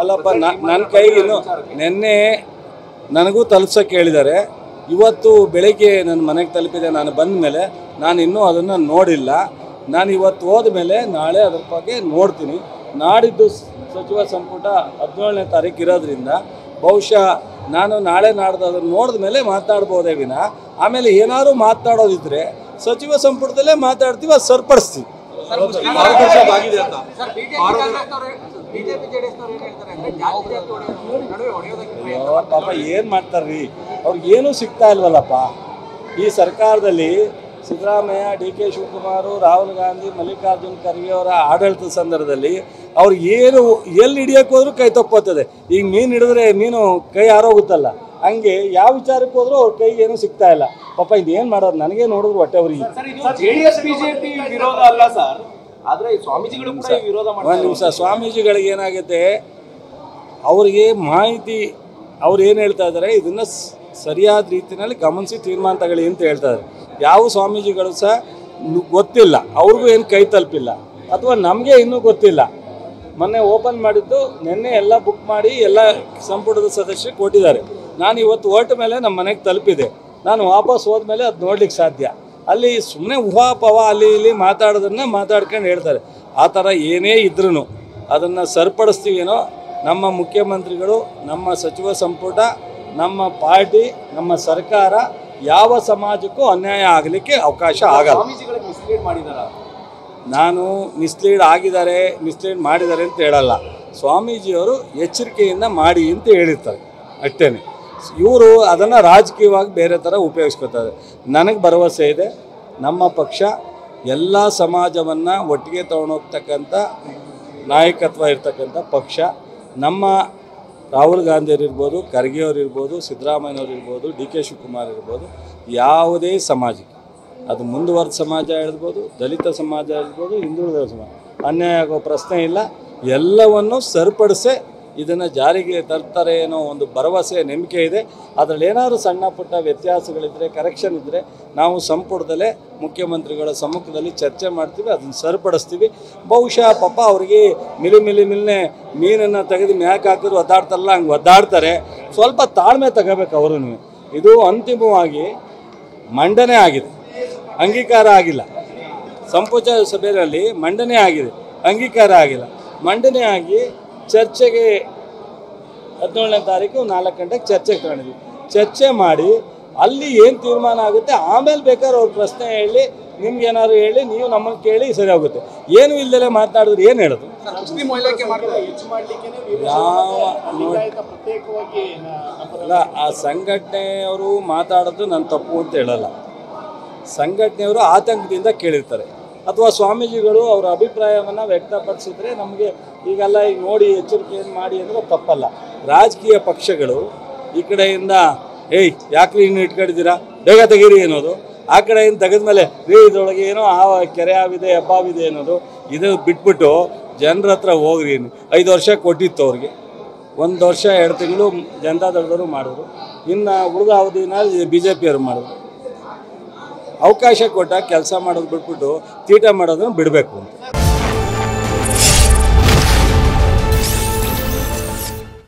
ಅಲ್ಲಪ್ಪ ನನ್ನ ಕೈಗೆ ನಿನ್ನೆ ನನಗೂ ತಲುಪ್ಸಕ್ಕೆ ಹೇಳಿದ್ದಾರೆ. ಇವತ್ತು ಬೆಳಗ್ಗೆ ನನ್ನ ಮನೆಗೆ ತಲುಪಿದೆ. ನಾನು ಬಂದ ಮೇಲೆ ನಾನು ಇನ್ನೂ ಅದನ್ನು ನೋಡಿಲ್ಲ. ನಾನು ಇವತ್ತು ಹೋದ ಮೇಲೆ ನಾಳೆ ಅದ್ರ ಬಗ್ಗೆ ನೋಡ್ತೀನಿ. ನಾಡಿದ್ದು ಸಚಿವ ಸಂಪುಟ 17ನೇ ತಾರೀಕು ಇರೋದ್ರಿಂದ ಬಹುಶಃ ನಾನು ನಾಳೆ ನಾಡ್ದು ಅದನ್ನು ನೋಡಿದ ಮೇಲೆ ಮಾತಾಡ್ಬೋದೇ ವಿನ ಆಮೇಲೆ ಏನಾದ್ರು ಮಾತಾಡೋದಿದ್ರೆ ಸಚಿವ ಸಂಪುಟದಲ್ಲೇ ಮಾತಾಡ್ತೀವಿ, ಅದು ಸರಿಪಡಿಸ್ತೀವಿ. ಪಾಪ ಏನು ಮಾಡ್ತಾರ್ರಿ, ಅವ್ರಿಗೇನು ಸಿಗ್ತಾ ಇಲ್ವಲ್ಲಪ್ಪ. ಈ ಸರ್ಕಾರದಲ್ಲಿ ಸಿದ್ದರಾಮಯ್ಯ, ಡಿ.ಕೆ. ಶಿವಕುಮಾರ್, ರಾಹುಲ್ ಗಾಂಧಿ, ಮಲ್ಲಿಕಾರ್ಜುನ್ ಖರ್ಗೆ ಅವರ ಆಡಳಿತದ ಸಂದರ್ಭದಲ್ಲಿ ಅವ್ರಿಗೆ ಏನು ಎಲ್ಲಿ ಹಿಡಿಯೋಕೆ ಹೋದ್ರೂ ಕೈ ತಪ್ಪೋಗ್ತದೆ. ಈಗ ಮೀನು ಹಿಡಿದ್ರೆ ಮೀನು ಕೈ ಆರೋಗುತ್ತಲ್ಲ, ಹಂಗೆ ಯಾವ ವಿಚಾರಕ್ಕೆ ಹೋದ್ರೂ ಅವ್ರ ಕೈಗೆ ಏನೂ ಸಿಗ್ತಾ ಇಲ್ಲ. ಪಾಪ ಇದೇನು ಮಾಡೋದು, ನನಗೆ ನೋಡಿದ್ರು ಹೊಟ್ಟೆ ಅವ್ರಿಗೆ. ಒಂದು ನಿಮಿಷ, ಸ್ವಾಮೀಜಿಗಳಿಗೆ ಏನಾಗುತ್ತೆ, ಅವ್ರಿಗೆ ಮಾಹಿತಿ ಅವ್ರು ಏನು ಹೇಳ್ತಾ ಇದ್ದಾರೆ ಇದನ್ನು ಸರಿಯಾದ ರೀತಿಯಲ್ಲಿ ಗಮನಿಸಿ ತೀರ್ಮಾನ ತಗೊಳ್ಳಿ ಅಂತ ಹೇಳ್ತಾರೆ. ಯಾವ ಸ್ವಾಮೀಜಿಗಳು ಸಹ ಗೊತ್ತಿಲ್ಲ, ಅವ್ರಿಗೂ ಏನು ಕೈ ತಲುಪಿಲ್ಲ, ಅಥವಾ ನಮಗೆ ಇನ್ನೂ ಗೊತ್ತಿಲ್ಲ. ಮೊನ್ನೆ ಓಪನ್ ಮಾಡಿದ್ದು ನಿನ್ನೆ ಎಲ್ಲ ಬುಕ್ ಮಾಡಿ ಎಲ್ಲ ಸಂಪುಟದ ಸದಸ್ಯರು ಕೊಟ್ಟಿದ್ದಾರೆ. ನಾನು ಇವತ್ತು ಹೊರಟ ಮೇಲೆ ನಮ್ಮ ಮನೆಗೆ ತಲುಪಿದೆ. ನಾನು ವಾಪಸ್ ಹೋದ್ಮೇಲೆ ಅದು ನೋಡ್ಲಿಕ್ಕೆ ಸಾಧ್ಯ. ಅಲ್ಲಿ ಸುಮ್ಮನೆ ಊಹಾಪವ ಅಲ್ಲಿ ಇಲ್ಲಿ ಮಾತಾಡೋದನ್ನು ಮಾತಾಡ್ಕೊಂಡು ಹೇಳ್ತಾರೆ. ಆ ಥರ ಏನೇ ಇದ್ರೂ ಅದನ್ನು ಸರಿಪಡಿಸ್ತೀವೇನೋ. ನಮ್ಮ ಮುಖ್ಯಮಂತ್ರಿಗಳು, ನಮ್ಮ ಸಚಿವ ಸಂಪುಟ, ನಮ್ಮ ಪಾರ್ಟಿ, ನಮ್ಮ ಸರ್ಕಾರ ಯಾವ ಸಮಾಜಕ್ಕೂ ಅನ್ಯಾಯ ಆಗಲಿಕ್ಕೆ ಅವಕಾಶ ಆಗಲ್ಲ. ನಾನು ಮಿಸ್ಲೀಡ್ ಆಗಿದ್ದಾರೆ, ಮಿಸ್ಲೀಡ್ ಮಾಡಿದ್ದಾರೆ ಅಂತ ಹೇಳಲ್ಲ. ಸ್ವಾಮೀಜಿಯವರು ಎಚ್ಚರಿಕೆಯಿಂದ ಮಾಡಿ ಅಂತ ಹೇಳಿರ್ತಾರೆ ಅಷ್ಟೇ. ಇವರು ಅದನ್ನು ರಾಜಕೀಯವಾಗಿ ಬೇರೆ ಥರ ಉಪಯೋಗಿಸ್ಕೊತಾರೆ. ನನಗೆ ಭರವಸೆ ಇದೆ, ನಮ್ಮ ಪಕ್ಷ ಎಲ್ಲ ಸಮಾಜವನ್ನು ಒಟ್ಟಿಗೆ ತೊಗೊಂಡೋಗ್ತಕ್ಕಂಥ ನಾಯಕತ್ವ ಇರ್ತಕ್ಕಂಥ ಪಕ್ಷ. ನಮ್ಮ ರಾಹುಲ್ ಗಾಂಧಿಯವರಿರ್ಬೋದು, ಖರ್ಗೆ ಅವರಿರ್ಬೋದು, ಸಿದ್ದರಾಮಯ್ಯನವರಿರ್ಬೋದು, ಡಿ.ಕೆ. ಶಿವಕುಮಾರ್ ಇರ್ಬೋದು, ಯಾವುದೇ ಸಮಾಜಕ್ಕೆ, ಅದು ಮುಂದುವರೆದ ಸಮಾಜ ಇರ್ಬೋದು, ದಲಿತ ಸಮಾಜ ಇರ್ಬೋದು, ಹಿಂದುಳಿದ ಸಮಾಜ, ಅನ್ಯಾಯ ಆಗೋ ಪ್ರಶ್ನೆ ಇಲ್ಲ. ಎಲ್ಲವನ್ನು ಸರಿಪಡಿಸೇ ಇದನ್ನು ಜಾರಿಗೆ ತರ್ತಾರೆ ಅನ್ನೋ ಒಂದು ಭರವಸೆ, ನಂಬಿಕೆ ಇದೆ. ಅದರಲ್ಲಿ ಏನಾದರೂ ಸಣ್ಣ ಪುಟ್ಟ ವ್ಯತ್ಯಾಸಗಳಿದ್ದರೆ, ಕರೆಕ್ಷನ್ ಇದ್ದರೆ ನಾವು ಸಂಪುಟದಲ್ಲೇ ಮುಖ್ಯಮಂತ್ರಿಗಳ ಸಮ್ಮುಖದಲ್ಲಿ ಚರ್ಚೆ ಮಾಡ್ತೀವಿ, ಅದನ್ನು ಸರಿಪಡಿಸ್ತೀವಿ. ಬಹುಶಃ ಪಾಪ ಅವ್ರಿಗೆ ಮಿಲಿನೆ ಮೀನನ್ನು ತೆಗೆದು ಮ್ಯಾಕ್ ಹಾಕಿದ್ರು ಒದ್ದಾಡ್ತಾರಲ್ಲ, ಹಂಗೆ ಒದ್ದಾಡ್ತಾರೆ. ಸ್ವಲ್ಪ ತಾಳ್ಮೆ ತಗೋಬೇಕು ಅವರು. ಇದು ಅಂತಿಮವಾಗಿ ಮಂಡನೆ ಆಗಿದೆ, ಅಂಗೀಕಾರ ಆಗಿಲ್ಲ. ಸಂಪುಟ ಸಭೆಯಲ್ಲಿ ಮಂಡನೆ ಆಗಿದೆ, ಅಂಗೀಕಾರ ಆಗಿಲ್ಲ. ಮಂಡನೆ ಆಗಿ ಚರ್ಚೆಗೆ 17ನೇ ತಾರೀಕು 4 ಗಂಟೆಗೆ ಚರ್ಚೆಗೆ ತಗೊಂಡಿದ್ವಿ. ಚರ್ಚೆ ಮಾಡಿ ಅಲ್ಲಿ ಏನು ತೀರ್ಮಾನ ಆಗುತ್ತೆ ಆಮೇಲೆ ಬೇಕಾದ್ರೆ ಅವ್ರ ಪ್ರಶ್ನೆ ಹೇಳಿ, ನಿಮ್ಗೇನಾದ್ರು ಹೇಳಿ, ನೀವು ನಮ್ಮನ್ನು ಕೇಳಿ ಸರಿ ಹೋಗುತ್ತೆ. ಏನು ಇಲ್ಲದೆ ಮಾತಾಡಿದ್ರೆ ಏನು ಹೇಳೋದು? ಅಲ್ಲ, ಆ ಸಂಘಟನೆಯವರು ಮಾತಾಡೋದು ನಾನು ತಪ್ಪು ಅಂತ ಹೇಳಲ್ಲ. ಸಂಘಟನೆಯವರು ಆತಂಕದಿಂದ ಕೇಳಿರ್ತಾರೆ, ಅಥವಾ ಸ್ವಾಮೀಜಿಗಳು ಅವರ ಅಭಿಪ್ರಾಯವನ್ನು ವ್ಯಕ್ತಪಡಿಸಿದ್ರೆ ನಮಗೆ ಈಗೆಲ್ಲ ಈಗ ನೋಡಿ ಎಚ್ಚರಿಕೆಯನ್ನು ಮಾಡಿ ಅಂದರೆ ತಪ್ಪಲ್ಲ. ರಾಜಕೀಯ ಪಕ್ಷಗಳು ಈ ಕಡೆಯಿಂದ ಯಾಕ್ರಿ ಇನ್ನು ಇಟ್ಕೊಂಡಿದ್ದೀರಾ, ಬೇಗ ತೆಗೀರಿ ಅನ್ನೋದು, ಆ ಕಡೆಯಿಂದ ತೆಗೆದ್ಮೇಲೆ ಇದರೊಳಗೆ ಏನೋ ಕೆರೆ ಆವಿದೆ, ಹಬ್ಬವಿದೆ ಅನ್ನೋದು, ಇದು ಬಿಟ್ಬಿಟ್ಟು ಜನರ ಹತ್ರ ಹೋಗ್ರಿ. 5 ವರ್ಷ ಕೊಟ್ಟಿತ್ತು ಅವ್ರಿಗೆ, 1 ವರ್ಷ 2 ತಿಂಗಳು ಜನತಾದಳದವರು ಮಾಡಿದ್ರು, ಇನ್ನು ಉಳಿದ ಅವಧಿನ BJPಯವರು ಮಾಡಿದ್ರು. ಅವಕಾಶ ಕೊಟ್ಟಾಗ ಕೆಲಸ ಮಾಡೋದು ಬಿಟ್ಬಿಟ್ಟು ತೀಟ ಮಾಡೋದನ್ನು ಬಿಡಬೇಕು ಅಂತ.